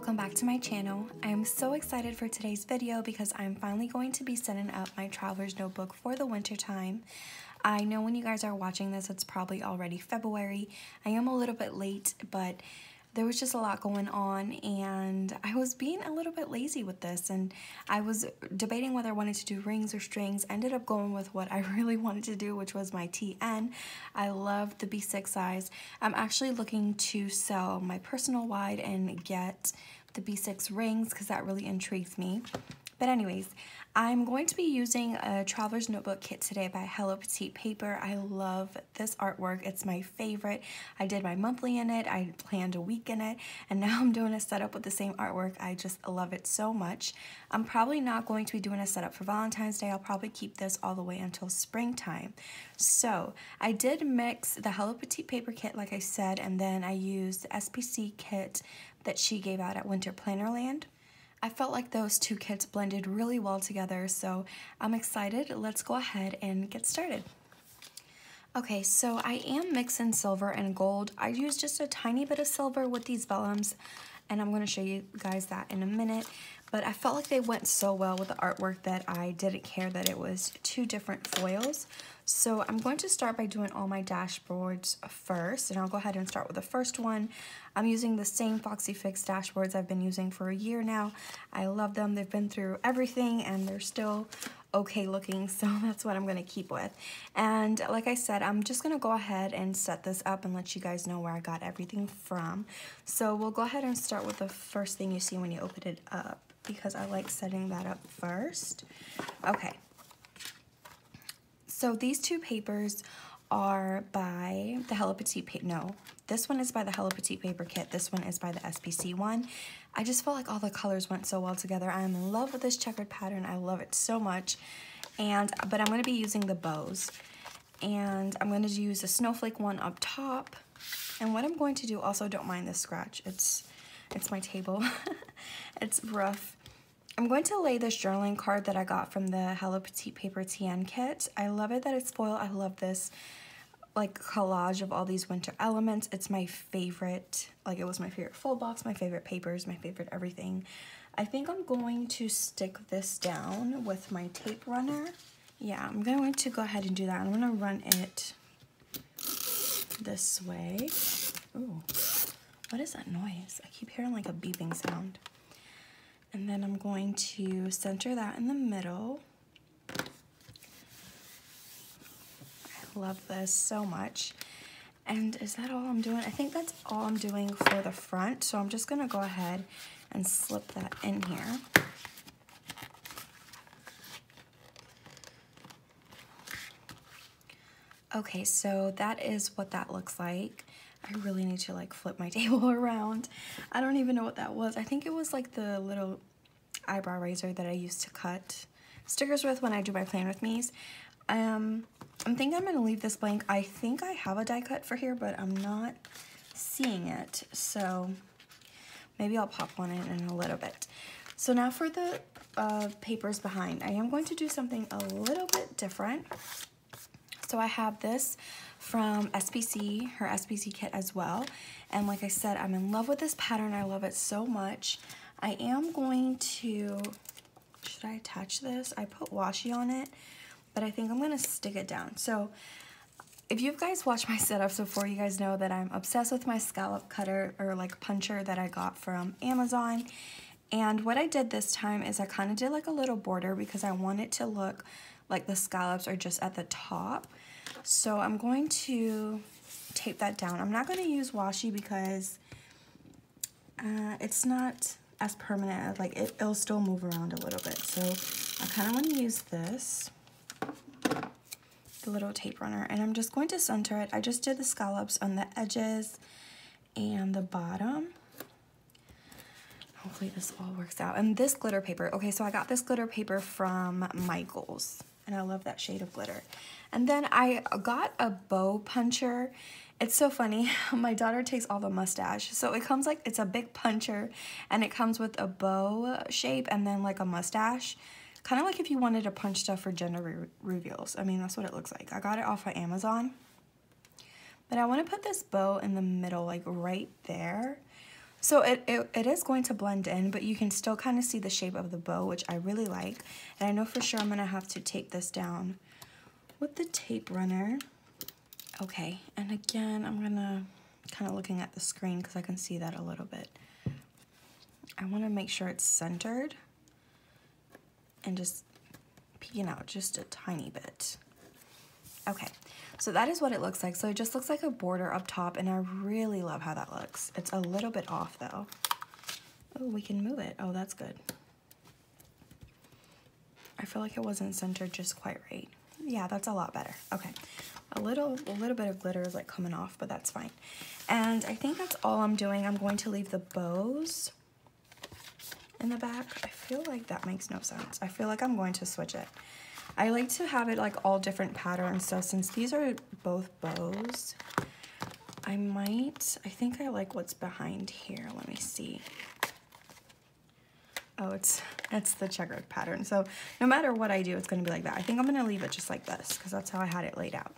welcome back to my channel. I am so excited for today's video because I'm finally going to be setting up my traveler's notebook for the winter time. I know when you guys are watching this, it's probably already February. I am a little bit late, but there was just a lot going on and I was being a little bit lazy with this, and I was debating whether I wanted to do rings or strings. I ended up going with what I really wanted to do, which was my TN. I love the B6 size. I'm actually looking to sell my personal wide and get the B6 rings because that really intrigues me. But anyways, I'm going to be using a traveler's notebook kit today by Petite paper. I love this artwork. It's my favorite. I did my monthly in it. I planned a week in it. And now I'm doing a setup with the same artwork. I just love it so much. I'm probably not going to be doing a setup for Valentine's Day. I'll probably keep this all the way until springtime. So I did mix the Petite paper kit, like I said, and then I used the SPC kit that she gave out at Winter Plannerland. I felt like those two kits blended really well together, so I'm excited. Let's go ahead and get started. Okay, so I am mixing silver and gold. I used just a tiny bit of silver with these vellums, and I'm going to show you guys that in a minute. But I felt like they went so well with the artwork that I didn't care that it was two different foils. So I'm going to start by doing all my dashboards first, and I'll go ahead and start with the first one. I'm using the same Foxy Fix dashboards I've been using for a year now. I love them. They've been through everything and they're still okay looking, so that's what I'm going to keep with. And like I said, I'm just going to go ahead and set this up and let you guys know where I got everything from. So we'll go ahead and start with the first thing you see when you open it up, because I like setting that up first. Okay. So these two papers are by the Petite paper. No, this one is by the Petite paper kit. This one is by the SPC one. I just felt like all the colors went so well together. I am in love with this checkered pattern. I love it so much. But I'm going to be using the bows. And I'm going to use the snowflake one up top. And what I'm going to do, also don't mind this scratch. It's my table. It's rough. I'm going to lay this journaling card that I got from the Petite paper TN kit. I love it that it's foil. I love this like collage of all these winter elements. It's my favorite. Like, it was my favorite full box, my favorite papers, my favorite everything. I think I'm going to stick this down with my tape runner. Yeah, I'm going to go ahead and do that. I'm going to run it this way. Ooh, what is that noise? I keep hearing like a beeping sound. And then I'm going to center that in the middle. I love this so much. And is that all I'm doing? I think that's all I'm doing for the front. So I'm just gonna go ahead and slip that in here. Okay, so that is what that looks like. I really need to like flip my table around. I don't even know what that was. I think it was like the little eyebrow razor that I used to cut stickers with when I do my plan with me's. I think I'm going to leave this blank. I think I have a die cut for here, but I'm not seeing it. So maybe I'll pop one in a little bit. So now for the papers behind, I am going to do something a little bit different. So I have this from SPC, her SPC kit as well. And like I said, I'm in love with this pattern. I love it so much. I am going to, should I attach this? I put washi on it, but I think I'm going to stick it down. So if you guys watch my setups before, you guys know that I'm obsessed with my scallop cutter or like puncher that I got from Amazon. And what I did this time is I kind of did like a little border because I want it to look like the scallops are just at the top. So I'm going to tape that down. I'm not going to use washi because it's not as permanent. Like it'll still move around a little bit. So I kind of want to use this, the little tape runner, and I'm just going to center it. I just did the scallops on the edges and the bottom. Hopefully this all works out. And this glitter paper, okay, so I got this glitter paper from Michael's, and I love that shade of glitter. And then I got a bow puncher. It's so funny. My daughter takes all the mustache. So it comes like, it's a big puncher, and it comes with a bow shape and then like a mustache. Kind of like if you wanted to punch stuff for gender reveals. I mean, that's what it looks like. I got it off of Amazon. But I want to put this bow in the middle, like right there. So it is going to blend in, but you can still kind of see the shape of the bow, which I really like. And I know for sure I'm gonna have to tape this down with the tape runner. Okay, and again, I'm gonna kind of looking at the screen because I can see that a little bit. I wanna make sure it's centered and just peeking out just a tiny bit. Okay, so that is what it looks like. So it just looks like a border up top, and I really love how that looks. It's a little bit off though. Oh, we can move it. Oh, that's good. I feel like it wasn't centered just quite right. Yeah, that's a lot better. Okay, a little bit of glitter is like coming off, but that's fine. And I think that's all I'm doing. I'm going to leave the bows in the back. I feel like that makes no sense. I feel like I'm going to switch it. I like to have it like all different patterns, so since these are both bows, I think I like what's behind here. Let me see. Oh, it's the checkered pattern. So no matter what I do, it's gonna be like that. I think I'm gonna leave it just like this because that's how I had it laid out.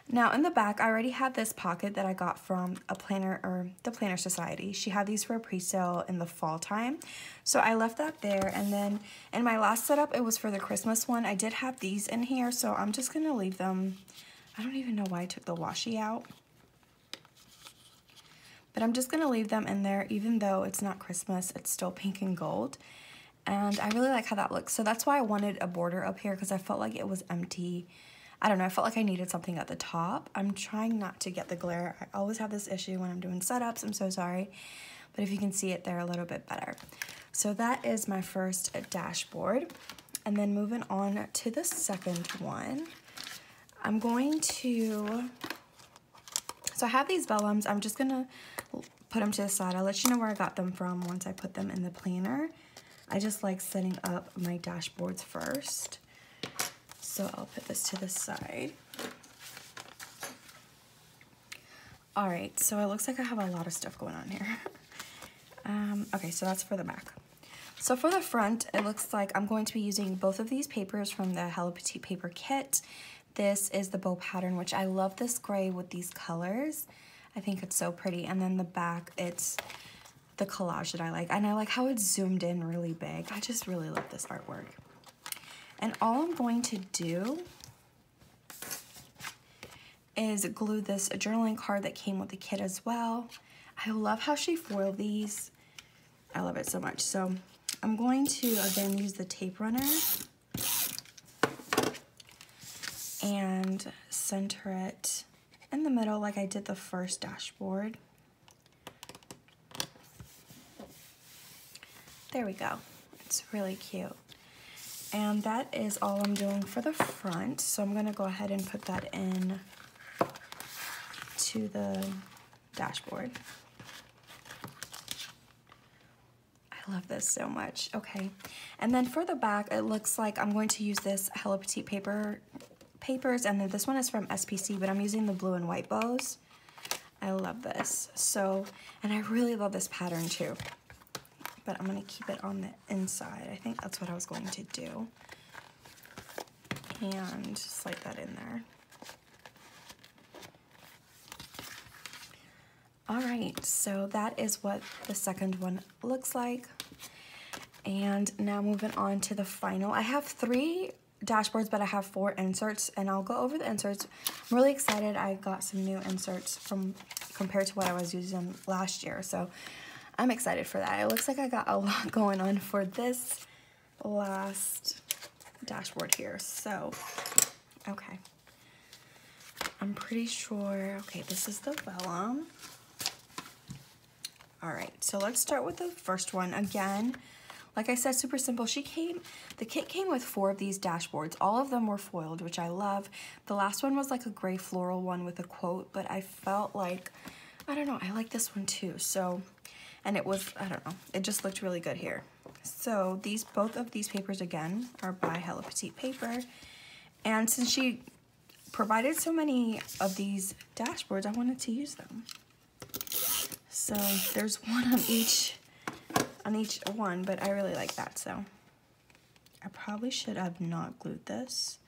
Now in the back, I already had this pocket that I got from a planner, or the Planner Society. She had these for a pre-sale in the fall time. So I left that there, and then in my last setup, it was for the Christmas one. I did have these in here, so I'm just gonna leave them. I don't even know why I took the washi out. But I'm just gonna leave them in there, even though it's not Christmas, it's still pink and gold. And I really like how that looks. So that's why I wanted a border up here, because I felt like it was empty. I don't know, I felt like I needed something at the top. I'm trying not to get the glare. I always have this issue when I'm doing setups, I'm so sorry. But if you can see it there a little bit better. So that is my first dashboard. And then moving on to the second one, I'm going to, so I have these vellums. I'm just gonna put them to the side. I'll let you know where I got them from once I put them in the planner. I just like setting up my dashboards first. So I'll put this to the side. All right, so it looks like I have a lot of stuff going on here. Okay, so that's for the back. So for the front, it looks like I'm going to be using both of these papers from the Hello Petite paper kit. This is the bow pattern, which I love this gray with these colors. I think it's so pretty. And then the back, it's the collage that I like. And I like how it's zoomed in really big. I just really love this artwork. And all I'm going to do is glue this journaling card that came with the kit as well. I love how she foiled these. I love it so much. So I'm going to, again, use the tape runner and center it in the middle like I did the first dashboard. There we go. It's really cute. And that is all I'm doing for the front. So I'm gonna go ahead and put that in to the dashboard. I love this so much. Okay, and then for the back, it looks like I'm going to use this Hello Petite papers, and then this one is from SPC, but I'm using the blue and white bows. I love this. So, and I really love this pattern too. But I'm gonna keep it on the inside. I think that's what I was going to do. And slide that in there. All right, so that is what the second one looks like. And now moving on to the final. I have 3 dashboards, but I have 4 inserts, and I'll go over the inserts. I'm really excited. I got some new inserts compared to what I was using last year. So I'm excited for that. It looks like I got a lot going on for this last dashboard here. So, okay. I'm pretty sure, okay, this is the vellum. All right, so let's start with the first one. Again, like I said, super simple. The kit came with 4 of these dashboards. All of them were foiled, which I love. The last one was like a gray floral one with a quote, but I felt like, I don't know, I like this one too. So, and it was, I don't know, it just looked really good here. So both of these papers again are by Hello Petite paper. And since she provided so many of these dashboards, I wanted to use them. So there's one on each one, but I really like that. So I probably should have not glued this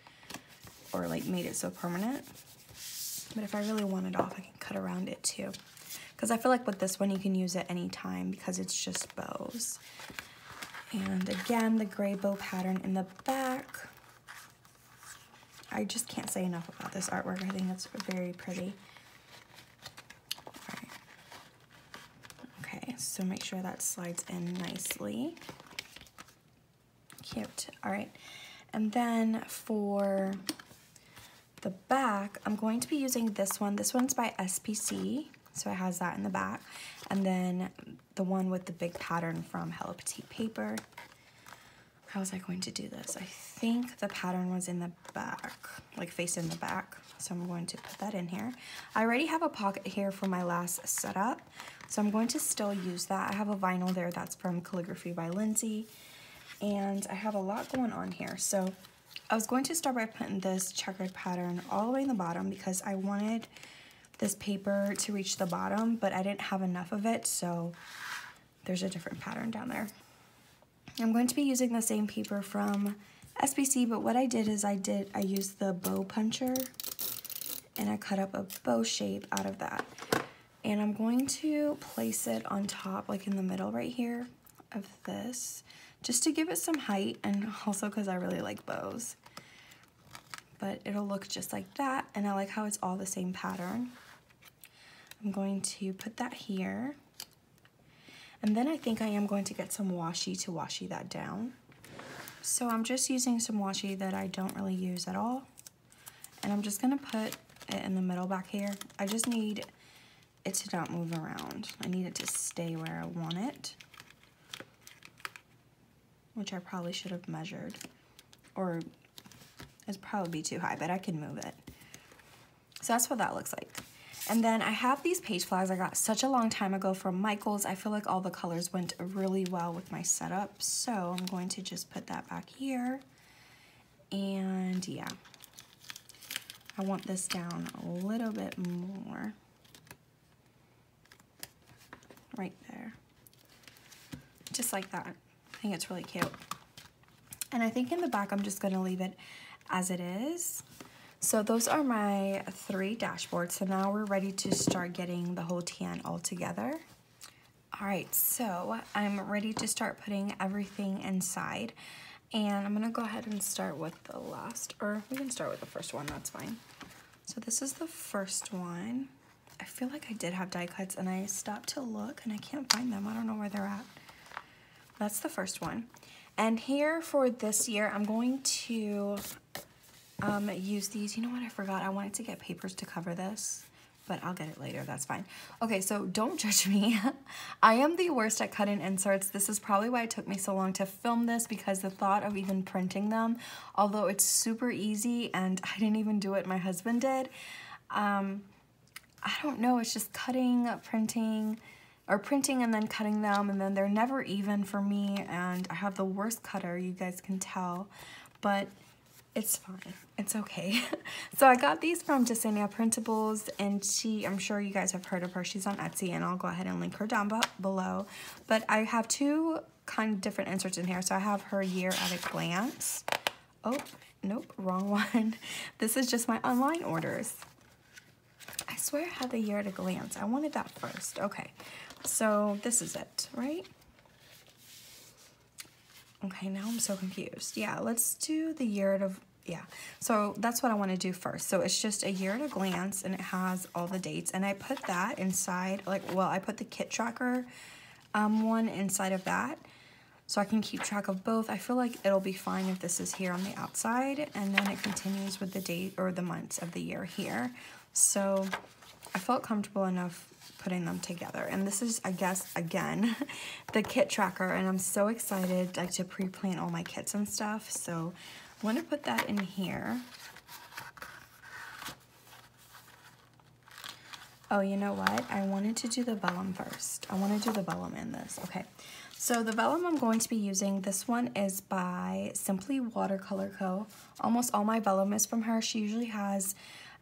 or like made it so permanent. But if I really want it off, I can cut around it too. because I feel like with this one you can use it anytime because it's just bows. And again, the gray bow pattern in the back. I just can't say enough about this artwork. I think it's very pretty. All right. Okay, so make sure that slides in nicely. Cute. All right, and then for the back, I'm going to be using this one. This one's by SPC, so it has that in the back. And then the one with the big pattern from Hello Petite paper. How was I going to do this? I think the pattern was in the back, like facing the back. So I'm going to put that in here. I already have a pocket here for my last setup, so I'm going to still use that. I have a vinyl there that's from Calligraphy by Lindsay, and I have a lot going on here. So I was going to start by putting this checkered pattern all the way in the bottom because I wanted this paper to reach the bottom, but I didn't have enough of it, so there's a different pattern down there. I'm going to be using the same paper from SPC, but what I did is I used the bow puncher and I cut up a bow shape out of that. And I'm going to place it on top, like in the middle right here of this, just to give it some height, and also because I really like bows. But it'll look just like that, and I like how it's all the same pattern. I'm going to put that here. And then I think I am going to get some washi to washi that down. So I'm just using some washi that I don't really use at all. And I'm just gonna put it in the middle back here. I just need it to not move around. I need it to stay where I want it, which I probably should have measured, or it's probably too high, but I can move it. So that's what that looks like. And then I have these page flags I got such a long time ago from Michaels. I feel like all the colors went really well with my setup, so I'm going to just put that back here. And yeah, I want this down a little bit more. Right there. Just like that. I think it's really cute. And I think in the back I'm just going to leave it as it is. So those are my 3 dashboards. So now we're ready to start getting the whole tan all together. All right, so I'm ready to start putting everything inside. And I'm gonna go ahead and start with the last, or we can start with the first one, that's fine. So this is the first one. I feel like I did have die cuts and I stopped to look and I can't find them. I don't know where they're at. That's the first one. And here for this year, I'm going to use these. You know what, I forgot. I wanted to get papers to cover this, but I'll get it later. That's fine. Okay, so don't judge me. I am the worst at cut-in inserts. This is probably why it took me so long to film this, because the thought of even printing them, although it's super easy and I didn't even do it, my husband did. I don't know, it's just cutting, printing, or printing and then cutting them, and then they're never even for me, and I have the worst cutter, you guys can tell, but it's fine. It's okay. So I got these from Jasenia Printables, and I'm sure you guys have heard of her. She's on Etsy, and I'll go ahead and link her down below. But I have 2 kind of different inserts in here. So I have her Year at a Glance. Oh, nope, wrong one. This is just my online orders. I swear I had the Year at a Glance. I wanted that first. Okay, so this is it, right? Okay, now I'm so confused. Yeah, let's do the Year at a... Yeah, so that's what I want to do first. So it's just a Year at a Glance, and it has all the dates. And I put that inside, I put the kit tracker one inside of that, so I can keep track of both. I feel like it'll be fine if this is here on the outside, and then it continues with the date or the months of the year here. So I felt comfortable enough putting them together. And this is, I guess, again, the kit tracker, and I'm so excited to pre-plan all my kits and stuff. So I want to put that in here. Oh, you know what? I wanted to do the vellum first. I want to do the vellum in this. Okay. So the vellum I'm going to be using, this one is by Simply Watercolor Co. Almost all my vellum is from her. She usually has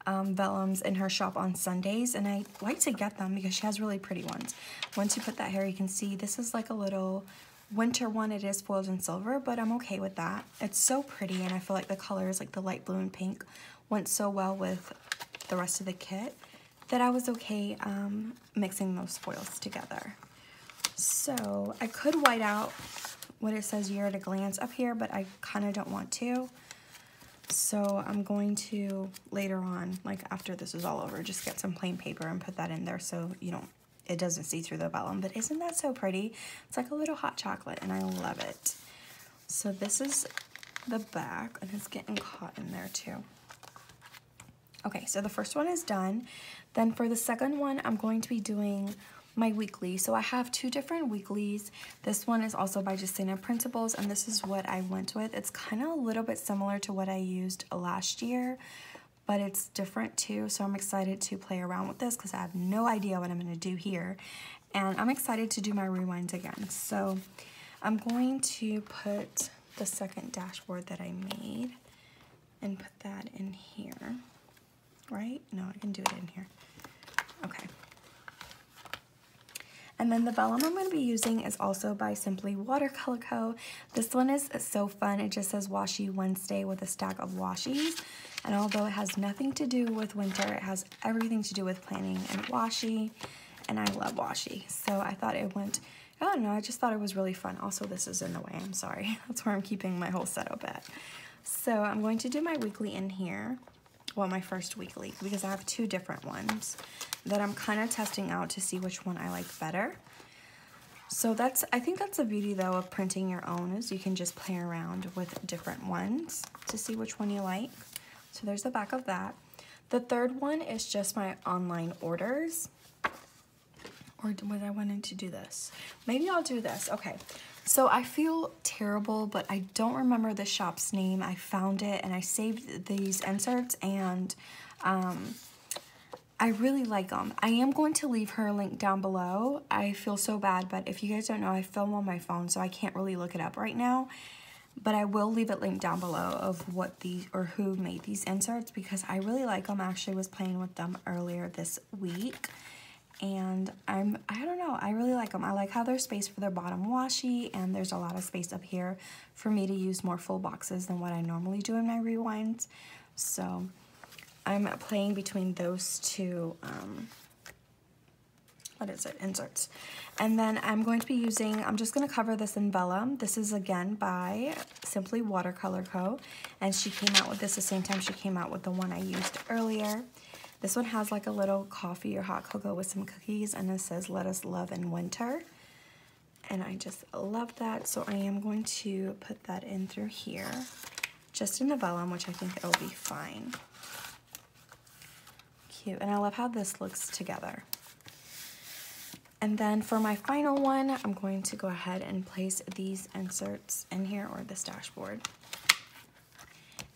vellums in her shop on Sundays, and I like to get them because she has really pretty ones. Once you put that here, you can see this is like a little winter one. It is foiled in silver, but I'm okay with that. It's so pretty, and I feel like the colors, like the light blue and pink, went so well with the rest of the kit. that I was okay mixing those foils together. So I could white out what it says year at a glance up here, but I kind of don't want to. So I'm going to later on, like after this is all over, just get some plain paper and put that in there so it doesn't see through the vellum. But isn't that so pretty? It's like a little hot chocolate and I love it. So this is the back and it's getting caught in there too. Okay, so the first one is done. Then for the second one, I'm going to be doing my weekly. So I have two different weeklies. This one is also by Justina Principles, and this is what I went with. It's kind of a little bit similar to what I used last year, but it's different too. So I'm excited to play around with this because I have no idea what I'm going to do here. And I'm excited to do my rewinds again. So I'm going to put the second dashboard that I made and put that in here. Right? No, I can do it in here. Okay. And then the vellum I'm going to be using is also by Simply Watercolor Co. This one is so fun. It just says Washi Wednesday with a stack of washies. And although it has nothing to do with winter, it has everything to do with planning and washi. And I love washi. So I thought it went, I don't know, I just thought it was really fun. Also, this is in the way. I'm sorry. That's where I'm keeping my whole setup at. So I'm going to do my weekly in here. Well, my first weekly, because I have two different ones that I'm kind of testing out to see which one I like better. So I think that's the beauty though of printing your own, is you can just play around with different ones to see which one you like. So there's the back of that. The third one is just my online orders. Or was I wanting to do this? Maybe I'll do this. Okay. So I feel terrible, but I don't remember the shop's name. I found it and I saved these inserts, and I really like them. I am going to leave her link down below. I feel so bad, but if you guys don't know, I film on my phone, so I can't really look it up right now. But I will leave it linked down below of what these, or who made these inserts, because I really like them. I actually was playing with them earlier this week. And I don't know, I really like them. I like how there's space for their bottom washi, and there's a lot of space up here for me to use more full boxes than what I normally do in my rewinds. So I'm playing between those two, inserts. And then I'm going to be using, I'm just going to cover this in vellum. This is again by Simply Watercolor Co. And she came out with this the same time she came out with the one I used earlier. This one has like a little coffee or hot cocoa with some cookies, and it says, "Let us love in winter." And I just love that. So I am going to put that in through here, just in the vellum, which I think it'll be fine. Cute. And I love how this looks together. And then for my final one, I'm going to go ahead and place these inserts in here, or this dashboard.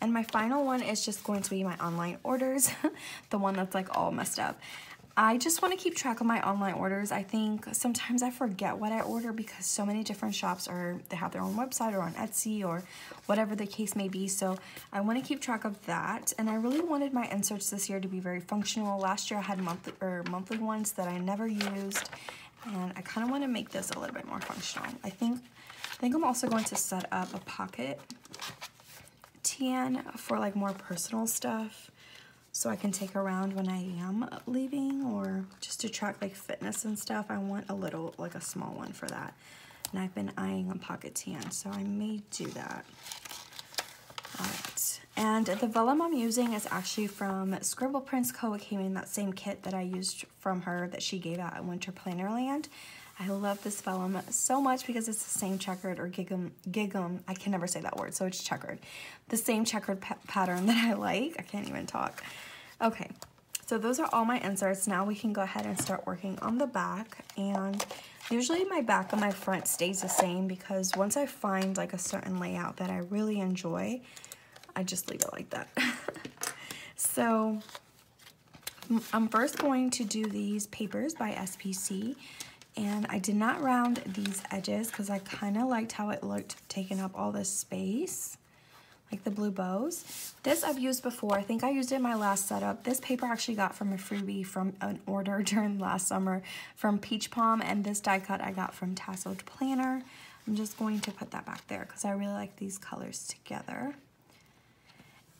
And my final one is just going to be my online orders, the one that's like all messed up. I just want to keep track of my online orders. I think sometimes I forget what I order because so many different shops they have their own website or on Etsy or whatever the case may be. So I want to keep track of that. And I really wanted my inserts this year to be very functional. Last year I had monthly ones that I never used. And I kind of want to make this a little bit more functional. I think I'm also going to set up a pocket TN for like more personal stuff, so I can take around when I am leaving, or just to track like fitness and stuff. I want a little, like a small one for that. And I've been eyeing a pocket TN, so I may do that. Alright, and the vellum I'm using is actually from Scribble Prints Co. It came in that same kit that I used from her that she gave out at Winter Plannerland. I love this vellum so much because it's the same checkered, or gigum, I can never say that word, so it's checkered. The same checkered pattern that I like. I can't even talk. Okay, so those are all my inserts. Now we can go ahead and start working on the back. And usually my back and my front stays the same, because once I find like a certain layout that I really enjoy, I just leave it like that. So I'm first going to do these papers by SPC. And I did not round these edges because I kind of liked how it looked, taking up all this space, like the blue bows. This I've used before. I think I used it in my last setup. This paper I actually got from a freebie from an order during last summer from Peach Palm, and this die cut I got from Tasseled Planner. I'm just going to put that back there because I really like these colors together.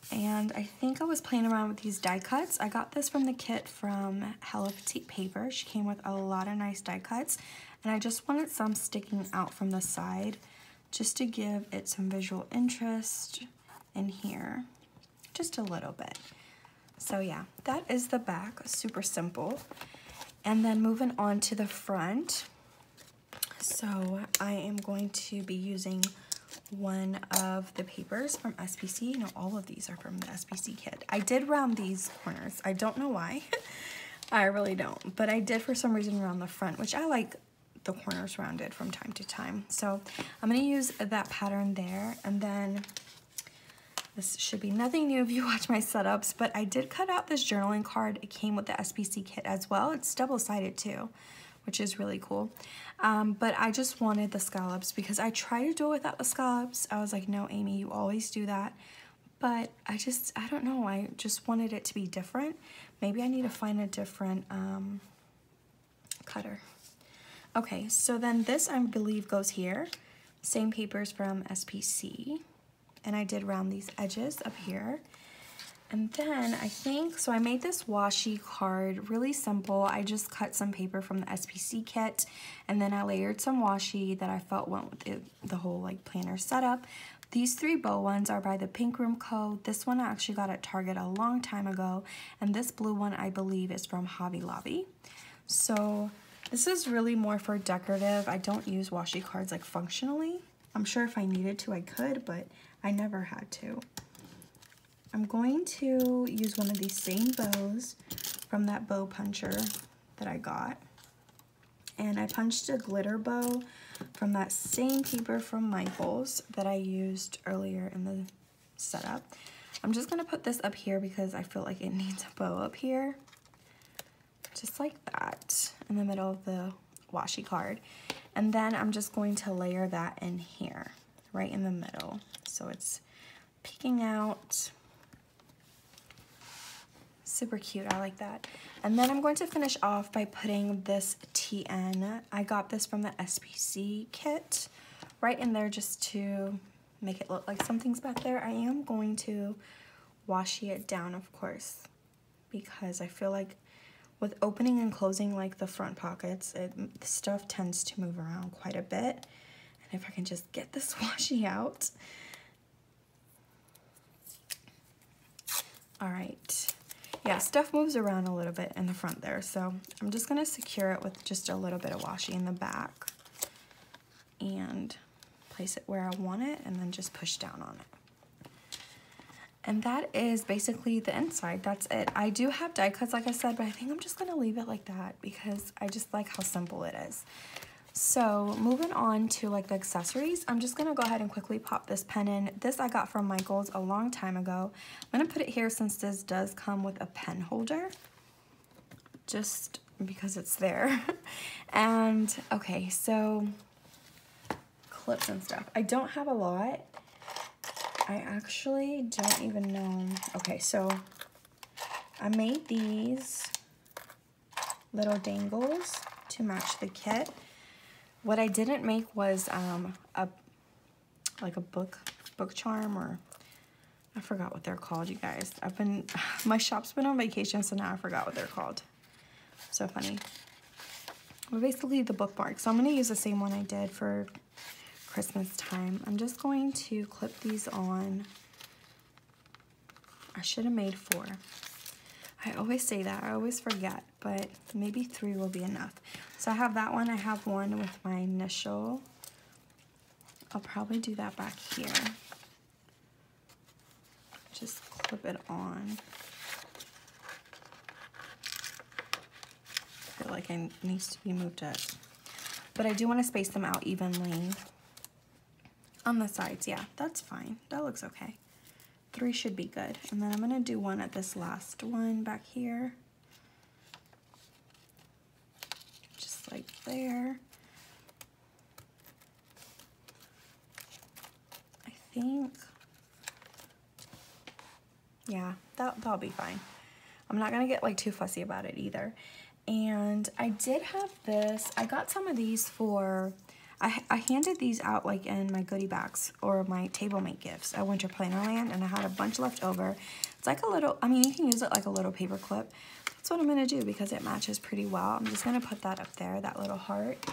And I think I was playing around with these die cuts. I got this from the kit from Petite paper. She came with a lot of nice die cuts, and I just wanted some sticking out from the side just to give it some visual interest in here, just a little bit. So yeah, that is the back, super simple. And then moving on to the front. So I am going to be using one of the papers from SPC. No, all of these are from the SPC kit. I did round these corners. I don't know why. I really don't. But I did for some reason round the front, which I like the corners rounded from time to time. So I'm going to use that pattern there. And then this should be nothing new if you watch my setups, but I did cut out this journaling card. It came with the SPC kit as well. It's double-sided too, which is really cool. But I just wanted the scallops because I tried to do it without the scallops. I was like, no, Amy, you always do that. But I don't know, I just wanted it to be different. Maybe I need to find a different cutter. Okay, so then this, I believe, goes here. Same papers from SPC. And I did round these edges up here. And then I think, so I made this washi card really simple. I just cut some paper from the SPC kit, and then I layered some washi that I felt went with the whole like planner setup. These 3 bow ones are by the Pink Room Co. This one I actually got at Target a long time ago, and this blue one I believe is from Hobby Lobby. So this is really more for decorative. I don't use washi cards like functionally. I'm sure if I needed to I could, but I never had to. I'm going to use one of these same bows from that bow puncher that I got. And I punched a glitter bow from that same paper from Michael's that I used earlier in the setup. I'm just gonna put this up here because I feel like it needs a bow up here. Just like that, in the middle of the washi card. And then I'm just going to layer that in here, right in the middle. So it's peeking out. Super cute, I like that. And then I'm going to finish off by putting this TN. I got this from the SPC kit right in there just to make it look like something's back there. I am going to washi it down, of course, because I feel like with opening and closing like the front pockets, the stuff tends to move around quite a bit. And if I can just get this washi out. All right. Yeah, stuff moves around a little bit in the front there, so I'm just gonna secure it with just a little bit of washi in the back and place it where I want it and then just push down on it. And that is basically the inside. That's it. I do have die cuts, like I said, but I think I'm just gonna leave it like that because I just like how simple it is. So moving on to like the accessories, I'm just gonna go ahead and quickly pop this pen in. This I got from Michael's a long time ago. I'm gonna put it here since this does come with a pen holder, just because it's there. And okay, so clips and stuff. I don't have a lot. I actually don't even know. Okay, so I made these little dangles to match the kit. What I didn't make was a book charm, or I forgot what they're called, you guys. My shop's been on vacation, so now I forgot what they're called. So funny. But basically the bookmark. So I'm gonna use the same one I did for Christmas time. I'm just going to clip these on. I should have made 4. I always say that, I always forget, but maybe 3 will be enough. So I have that one, I have one with my initial. I'll probably do that back here. Just clip it on. I feel like it needs to be moved up. But I do want to space them out evenly on the sides. Yeah, that's fine, that looks okay. 3 should be good. And then I'm gonna do one at this last one back here. Just like there. I think, yeah, that'll be fine. I'm not gonna get like too fussy about it either. And I did have this, I got some of these for I handed these out like in my goodie bags or my table mate gifts at Winter Plannerland, and I had a bunch left over. It's like a little, I mean, you can use it like a little paper clip. That's what I'm gonna do because it matches pretty well. I'm just gonna put that up there, that little heart.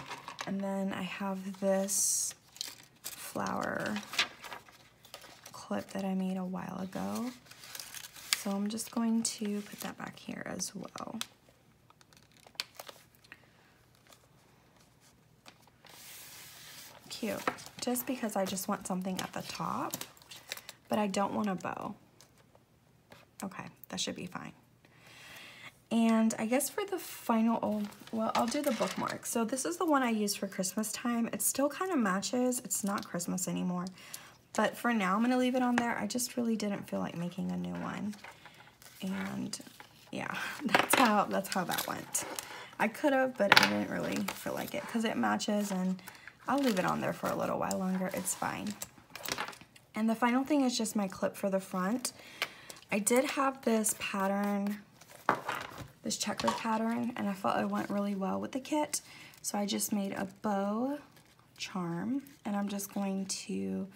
And then I have this flower clip that I made a while ago. So I'm just going to put that back here as well. Cute, just because I just want something at the top, but I don't want a bow. Okay, that should be fine. And I guess for the final, well, I'll do the bookmark. So this is the one I used for Christmas time. It still kind of matches. It's not Christmas anymore, but for now I'm gonna leave it on there. I just really didn't feel like making a new one. And yeah, that's how that went. I could have, but I didn't really feel like it because it matches, and I'll leave it on there for a little while longer. It's fine. And the final thing is just my clip for the front. I did have this pattern, this checkered pattern, and I felt it went really well with the kit. So I just made a bow charm, and I'm just going to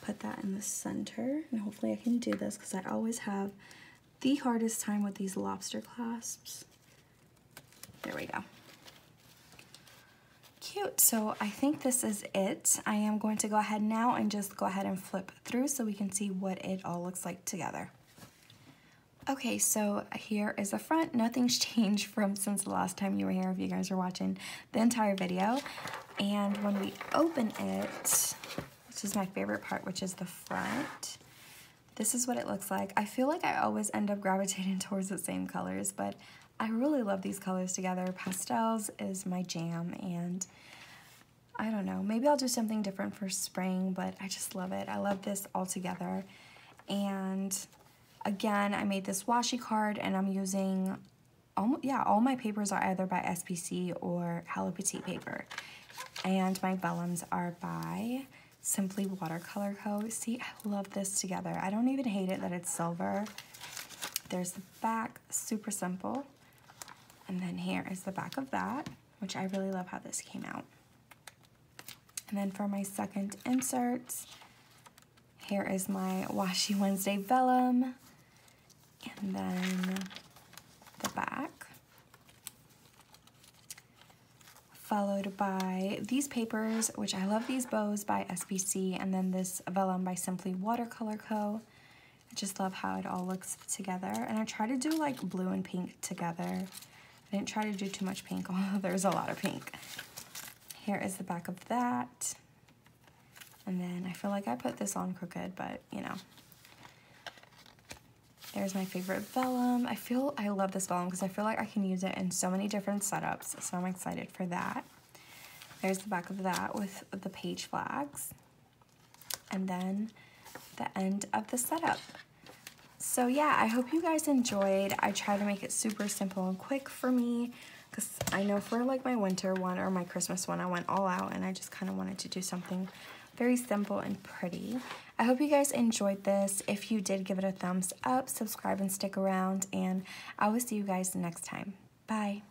put that in the center. And hopefully I can do this because I always have the hardest time with these lobster clasps. There we go. Cute. So I think this is it. I am going to go ahead now and just go ahead and flip through so we can see what it all looks like together. Okay, so here is the front. Nothing's changed from since the last time you were here, if you guys are watching the entire video. And when we open it, which is my favorite part, which is the front, this is what it looks like. I feel like I always end up gravitating towards the same colors, but I really love these colors together. Pastels is my jam, and I don't know, maybe I'll do something different for spring, but I just love it. I love this all together. And again, I made this washi card, and I'm using, all my papers are either by SPC or Hello Petite paper. And my vellums are by Simply Watercolor Co. See, I love this together. I don't even hate it that it's silver. There's the back, super simple. And then here is the back of that, which I really love how this came out. And then for my second insert, here is my Washi Wednesday vellum. And then the back. Followed by these papers, which I love these bows by SPC, and then this vellum by Simply Watercolor Co. I just love how it all looks together. And I try to do like blue and pink together. I didn't try to do too much pink, although there's a lot of pink. Here is the back of that. And then I feel like I put this on crooked, but you know. There's my favorite vellum. I love this vellum because I feel like I can use it in so many different setups, so I'm excited for that. There's the back of that with the page flags. And then the end of the setup. So yeah, I hope you guys enjoyed. I try to make it super simple and quick for me because I know for like my winter one or my Christmas one, I went all out and I just kind of wanted to do something very simple and pretty. I hope you guys enjoyed this. If you did, give it a thumbs up, subscribe and stick around, and I will see you guys next time. Bye.